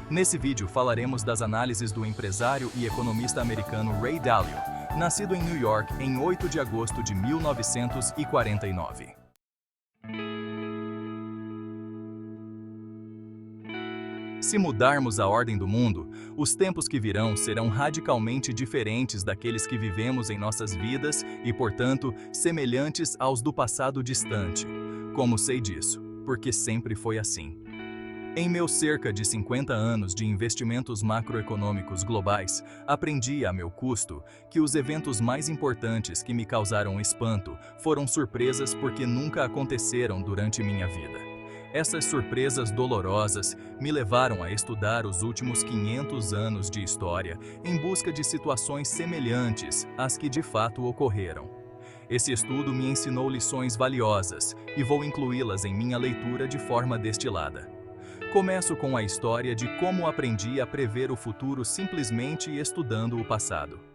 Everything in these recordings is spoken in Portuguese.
Nesse vídeo falaremos das análises do empresário e economista americano Ray Dalio, nascido em New York em 8 de agosto de 1949. Se mudarmos a ordem do mundo, os tempos que virão serão radicalmente diferentes daqueles que vivemos em nossas vidas e, portanto, semelhantes aos do passado distante. Como sei disso? Porque sempre foi assim. Em meus cerca de 50 anos de investimentos macroeconômicos globais, aprendi a meu custo que os eventos mais importantes que me causaram espanto foram surpresas porque nunca aconteceram durante minha vida. Essas surpresas dolorosas me levaram a estudar os últimos 500 anos de história em busca de situações semelhantes às que de fato ocorreram. Esse estudo me ensinou lições valiosas e vou incluí-las em minha leitura de forma destilada. Começo com a história de como aprendi a prever o futuro simplesmente estudando o passado.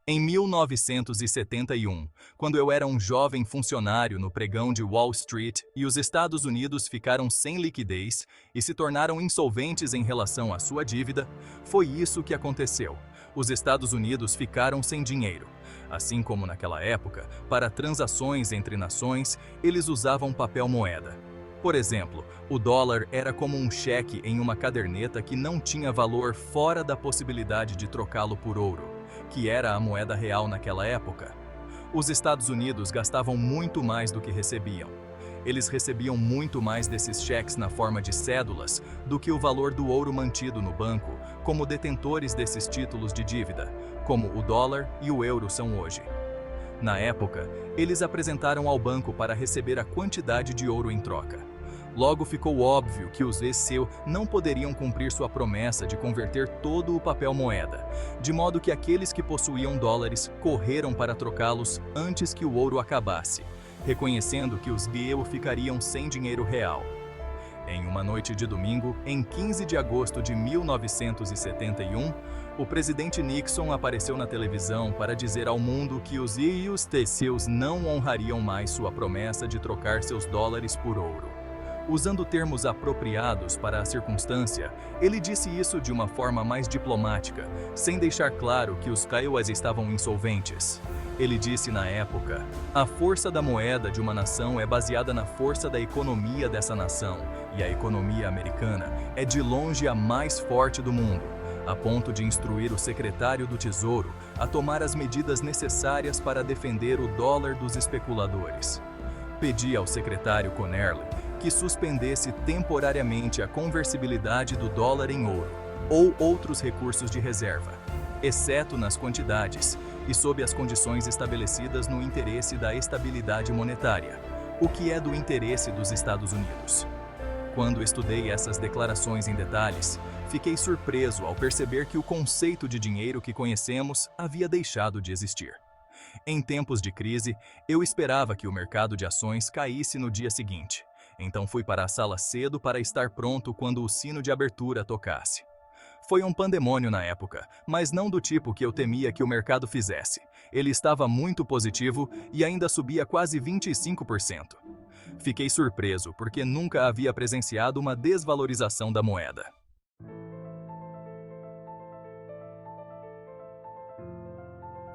Em 1971, quando eu era um jovem funcionário no pregão de Wall Street e os Estados Unidos ficaram sem liquidez e se tornaram insolventes em relação à sua dívida, foi isso que aconteceu. Os Estados Unidos ficaram sem dinheiro. Assim como naquela época, para transações entre nações, eles usavam papel moeda. Por exemplo, o dólar era como um cheque em uma caderneta que não tinha valor fora da possibilidade de trocá-lo por ouro, que era a moeda real naquela época. Os Estados Unidos gastavam muito mais do que recebiam. Eles recebiam muito mais desses cheques na forma de cédulas do que o valor do ouro mantido no banco, como detentores desses títulos de dívida, como o dólar e o euro são hoje. Na época, eles apresentaram ao banco para receber a quantidade de ouro em troca. Logo ficou óbvio que os ECU não poderiam cumprir sua promessa de converter todo o papel moeda, de modo que aqueles que possuíam dólares correram para trocá-los antes que o ouro acabasse, reconhecendo que os GEU ficariam sem dinheiro real. Em uma noite de domingo, em 15 de agosto de 1971, o presidente Nixon apareceu na televisão para dizer ao mundo que os EUs não honrariam mais sua promessa de trocar seus dólares por ouro. Usando termos apropriados para a circunstância, ele disse isso de uma forma mais diplomática, sem deixar claro que os CEUs estavam insolventes. Ele disse na época: a força da moeda de uma nação é baseada na força da economia dessa nação, e a economia americana é de longe a mais forte do mundo, a ponto de instruir o secretário do Tesouro a tomar as medidas necessárias para defender o dólar dos especuladores. Pedi ao secretário Connerly que suspendesse temporariamente a conversibilidade do dólar em ouro ou outros recursos de reserva, exceto nas quantidades e sob as condições estabelecidas no interesse da estabilidade monetária, o que é do interesse dos Estados Unidos. Quando estudei essas declarações em detalhes, fiquei surpreso ao perceber que o conceito de dinheiro que conhecemos havia deixado de existir. Em tempos de crise, eu esperava que o mercado de ações caísse no dia seguinte. Então fui para a sala cedo para estar pronto quando o sino de abertura tocasse. Foi um pandemônio na época, mas não do tipo que eu temia que o mercado fizesse. Ele estava muito positivo e ainda subia quase 25%. Fiquei surpreso porque nunca havia presenciado uma desvalorização da moeda.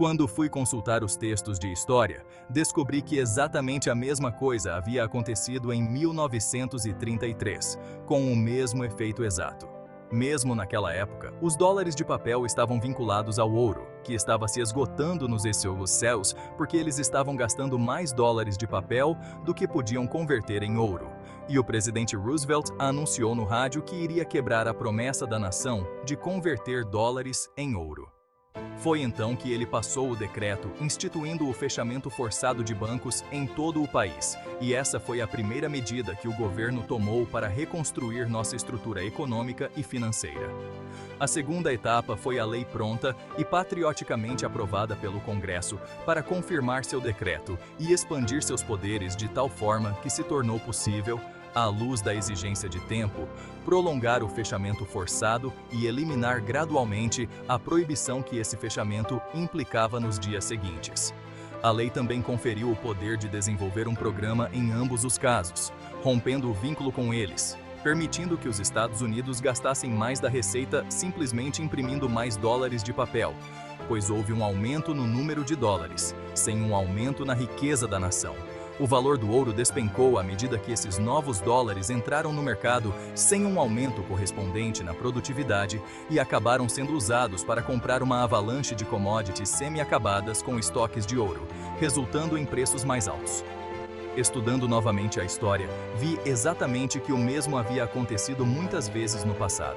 Quando fui consultar os textos de história, descobri que exatamente a mesma coisa havia acontecido em 1933, com o mesmo efeito exato. Mesmo naquela época, os dólares de papel estavam vinculados ao ouro, que estava se esgotando nos céus porque eles estavam gastando mais dólares de papel do que podiam converter em ouro. E o presidente Roosevelt anunciou no rádio que iria quebrar a promessa da nação de converter dólares em ouro. Foi então que ele passou o decreto instituindo o fechamento forçado de bancos em todo o país, e essa foi a primeira medida que o governo tomou para reconstruir nossa estrutura econômica e financeira. A segunda etapa foi a lei pronta e patrioticamente aprovada pelo Congresso para confirmar seu decreto e expandir seus poderes de tal forma que se tornou possível, à luz da exigência de tempo, prolongar o fechamento forçado e eliminar gradualmente a proibição que esse fechamento implicava nos dias seguintes. A lei também conferiu o poder de desenvolver um programa em ambos os casos, rompendo o vínculo com eles, permitindo que os Estados Unidos gastassem mais da receita simplesmente imprimindo mais dólares de papel, pois houve um aumento no número de dólares, sem um aumento na riqueza da nação. O valor do ouro despencou à medida que esses novos dólares entraram no mercado sem um aumento correspondente na produtividade e acabaram sendo usados para comprar uma avalanche de commodities semi-acabadas com estoques de ouro, resultando em preços mais altos. Estudando novamente a história, vi exatamente que o mesmo havia acontecido muitas vezes no passado.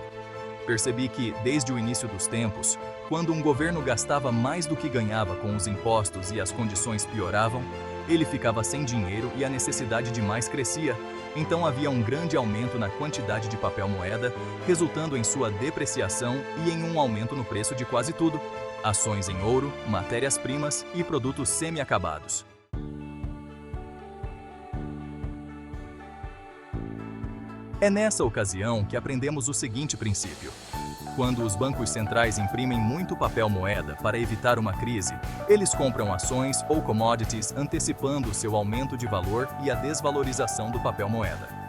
Percebi que, desde o início dos tempos, quando um governo gastava mais do que ganhava com os impostos e as condições pioravam, ele ficava sem dinheiro e a necessidade de mais crescia, então havia um grande aumento na quantidade de papel moeda, resultando em sua depreciação e em um aumento no preço de quase tudo: ações em ouro, matérias-primas e produtos semi-acabados. É nessa ocasião que aprendemos o seguinte princípio: quando os bancos centrais imprimem muito papel moeda para evitar uma crise, eles compram ações ou commodities antecipando seu aumento de valor e a desvalorização do papel moeda.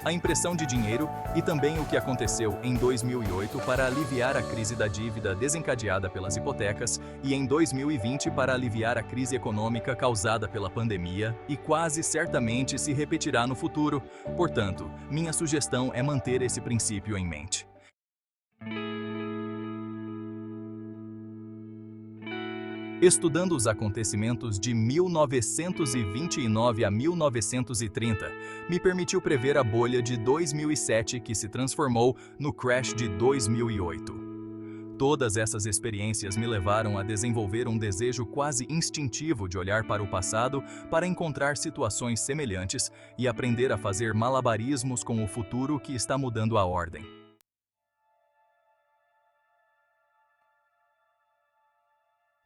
A impressão de dinheiro e também o que aconteceu em 2008 para aliviar a crise da dívida desencadeada pelas hipotecas e em 2020 para aliviar a crise econômica causada pela pandemia e quase certamente se repetirá no futuro. Portanto, minha sugestão é manter esse princípio em mente. Estudando os acontecimentos de 1929 a 1930, me permitiu prever a bolha de 2007 que se transformou no crash de 2008. Todas essas experiências me levaram a desenvolver um desejo quase instintivo de olhar para o passado para encontrar situações semelhantes e aprender a fazer malabarismos com o futuro que está mudando a ordem.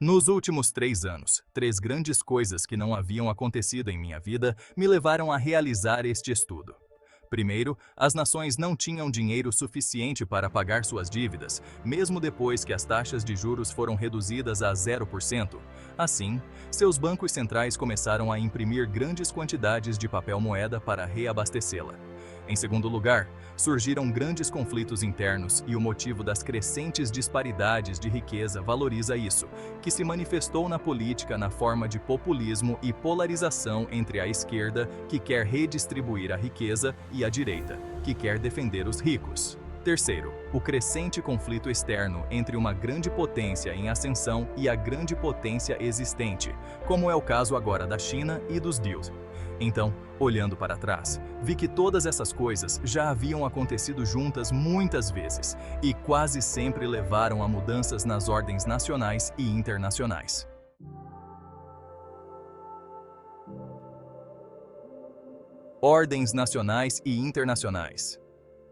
Nos últimos 3 anos, 3 grandes coisas que não haviam acontecido em minha vida me levaram a realizar este estudo. Primeiro, as nações não tinham dinheiro suficiente para pagar suas dívidas, mesmo depois que as taxas de juros foram reduzidas a 0%. Assim, seus bancos centrais começaram a imprimir grandes quantidades de papel moeda para reabastecê-la. Em segundo lugar, surgiram grandes conflitos internos e o motivo das crescentes disparidades de riqueza valoriza isso, que se manifestou na política na forma de populismo e polarização entre a esquerda, que quer redistribuir a riqueza, e a direita, que quer defender os ricos. Terceiro, o crescente conflito externo entre uma grande potência em ascensão e a grande potência existente, como é o caso agora da China e dos deals. Então, olhando para trás, vi que todas essas coisas já haviam acontecido juntas muitas vezes e quase sempre levaram a mudanças nas ordens nacionais e internacionais. Ordens nacionais e internacionais.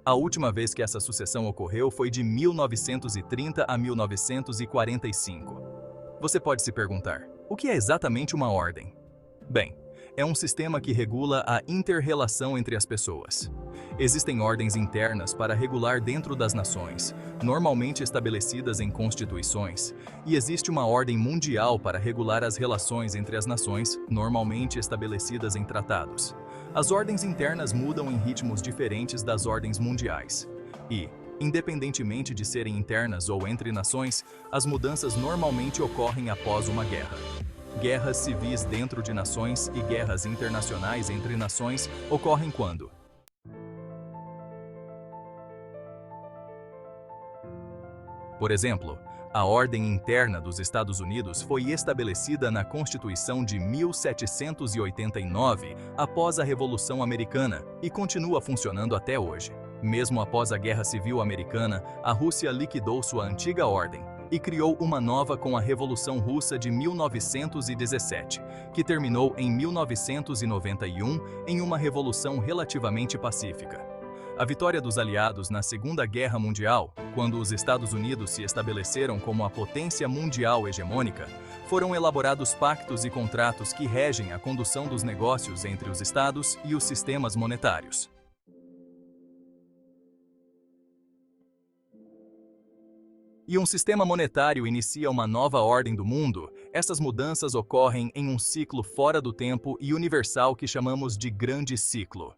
A última vez que essa sucessão ocorreu foi de 1930 a 1945. Você pode se perguntar, o que é exatamente uma ordem? Bem, é um sistema que regula a inter-relação entre as pessoas. Existem ordens internas para regular dentro das nações, normalmente estabelecidas em constituições, e existe uma ordem mundial para regular as relações entre as nações, normalmente estabelecidas em tratados. As ordens internas mudam em ritmos diferentes das ordens mundiais. E, independentemente de serem internas ou entre nações, as mudanças normalmente ocorrem após uma guerra. Guerras civis dentro de nações e guerras internacionais entre nações ocorrem quando? Por exemplo, a ordem interna dos Estados Unidos foi estabelecida na Constituição de 1789, após a Revolução Americana, e continua funcionando até hoje. Mesmo após a Guerra Civil Americana, a Rússia liquidou sua antiga ordem e criou uma nova com a Revolução Russa de 1917, que terminou em 1991 em uma revolução relativamente pacífica. A vitória dos aliados na Segunda Guerra Mundial, quando os Estados Unidos se estabeleceram como a potência mundial hegemônica, foram elaborados pactos e contratos que regem a condução dos negócios entre os estados e os sistemas monetários. E um sistema monetário inicia uma nova ordem do mundo, Essas mudanças ocorrem em um ciclo fora do tempo e universal que chamamos de grande ciclo.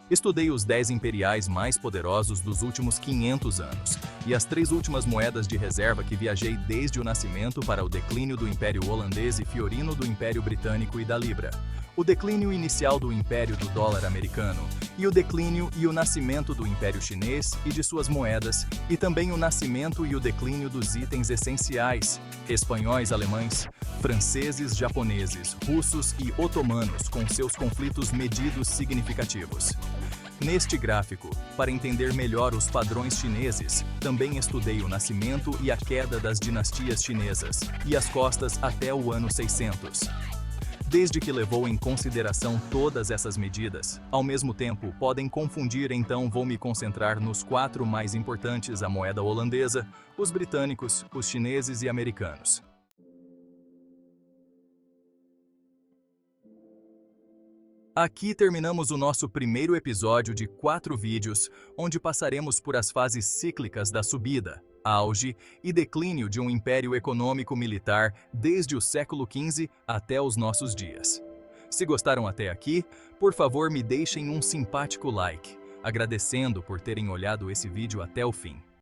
Estudei os 10 imperiais mais poderosos dos últimos 500 anos e as 3 últimas moedas de reserva que viajei desde o nascimento para o declínio do Império Holandês e Fiorino do Império Britânico e da Libra, o declínio inicial do Império do Dólar Americano e o declínio e o nascimento do Império Chinês e de suas moedas, e também o nascimento e o declínio dos itens essenciais, espanhóis, alemães, franceses, japoneses, russos e otomanos com seus conflitos medidos significativos. Neste gráfico, para entender melhor os padrões chineses, também estudei o nascimento e a queda das dinastias chinesas, e as costas até o ano 600. Desde que levou em consideração todas essas medidas, ao mesmo tempo podem confundir, então vou me concentrar nos 4 mais importantes: a moeda holandesa, os britânicos, os chineses e americanos. Aqui terminamos o nosso primeiro episódio de 4 vídeos, onde passaremos por as fases cíclicas da subida, auge e declínio de um império econômico-militar desde o século XV até os nossos dias. Se gostaram até aqui, por favor me deixem um simpático like, agradecendo por terem olhado esse vídeo até o fim.